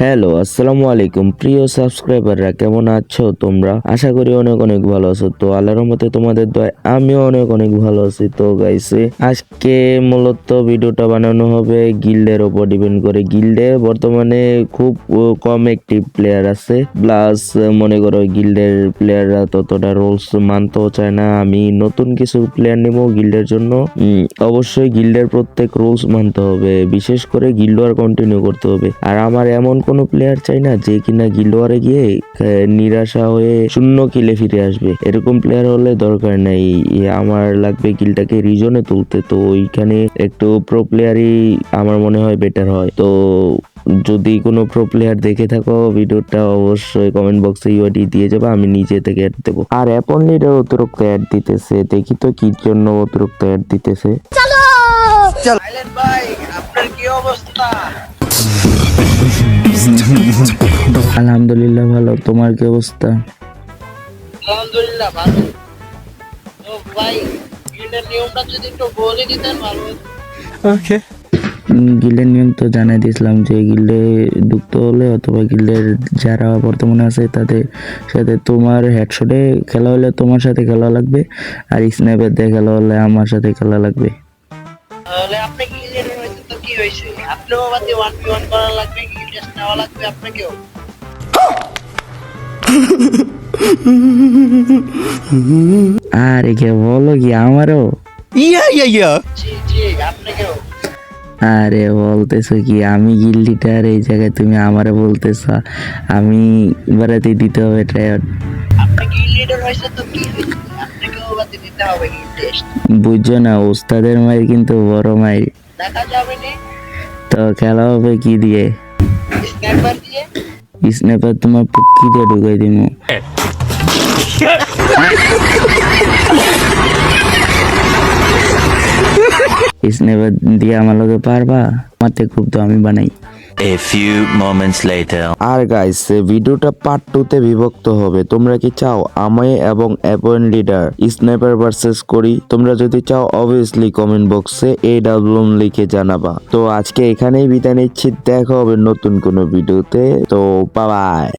Hello, আসসালামু আলাইকুম প্রিয় সাবস্ক্রাইবাররা, কেমন আছো তোমরা? আশা করি অনেক অনেক ভালো আছো। তো আল্লাহর রহমতে তোমাদের দয়ায় আমিও অনেক অনেক ভালো আছি। তো গাইছে আজকে মূলত ভিডিওটা বানানো হবে গিল্ডের উপর ডিপেন্ড করে। গিল্ডে বর্তমানে খুব কম একটি প্লেয়ার আছে, প্লাস মনে করো গিল্ডের প্লেয়াররা ততটা রুলস মানতেও চায় না। আমি নতুন কিছু প্লেয়ার নেবো গিল্ডের জন্য। অবশ্যই গিল্ডের প্রত্যেক রুলস মানতে হবে, বিশেষ করে গিল্ড ওয়ার কন্টিনিউ করতে হবে। আর আমার এমন কোনো প্লেয়ার চাই না যে কিনা গিল্ড ওয়ারে গিয়ে নিরাশা হয়ে শূন্য কিলে ফিরে আসবে। এরকম প্লেয়ার হলে দরকার নাই। আমার লাগবে গিল্ডটাকে রিজনে তুলতে, তো ওইখানে একটু প্রো প্লেয়ারই আমার মনে হয় বেটার হয়। তো যদি কোনো প্রো প্লেয়ার দেখে থাকো ভিডিওটা, অবশ্যই কমেন্ট বক্সে ইউআইডি দিয়ে যাবে, আমি নিজে থেকে অ্যাড দেবো। আর অ্যাপন লিডার অতিরিক্ত অ্যাড দিতেছে, দেখি তো কি জন্য অতিরিক্ত অ্যাড দিতেছে। আইলেন ভাই, আপনার কি অবস্থা? আলহামদুলিল্লাহ ভালো, তোমার কি অবস্থা? আলহামদুলিল্লাহ ভালো। তো ভাই, গিল্ডের নিয়মটা যদি একটু বলে দিতেন ভালো হতো। গিল্ডের নিয়ম তো জানাই দিয়েছিলাম যে গিল্ডে ঢুকতে হলে অথবা গিল্ডের যারা বর্তমানে আছে তাদের সাথে তোমার হেডশটে খেলা হলে তোমার সাথে খেলা লাগবে, আর স্নাইপার দিয়ে খেলা হলে আমার সাথে খেলা লাগবে। তাহলে আপনি গিল্ডের হয়েছে তো কি হয়েছে? আপনিও আবার 1v1 করা লাগবে, গিল্ড টেস্ট নেওয়া লাগবে আপনাকেও। আরে কে বলো কি আমারও? জি জি, আপনাকেও। আরে বলতেছো কি আমি গিল্ড লিডার, এই জায়গায় তুমি আমারে বলতেছো? আমি বেড়াতে দিতে হবে ট্রায়াল। আপনি গিল্ড লিডার হয়েছে তো কি হয়েছে? আপনাকেও আবার দিতে হবে গিল্ড টেস্ট। বুঝছো না, ওস্তাদের মায়ের কিন্তু বড় মায়ের। দেখা যাবে না তো খেলা হবে কি দিয়ে? স্নাইপার দিয়ে। স্নাইপার তোমার পুক্কি দিয়ে ঢুকাই দিব। স্নাইপার দিয়ে আমার লগে পারবা? মারতে খুব তো আমি বানাই। A few moments later. আর গাইস, ভিডিওটা পার্ট 2 তে বিভক্ত হবে। তোমরা কি চাও আমি এবং অ্যাপয়েন্ট লিডার স্নাইপার ভার্সেস করি? তোমরা যদি চাও অবভিয়াসলি কমেন্ট বক্সে AWM লিখে জানাবা। তো আজকে এখানেই বিদায় নিচ্ছি, দেখা হবে নতুন কোনো ভিডিওতে। তো বাই বাই।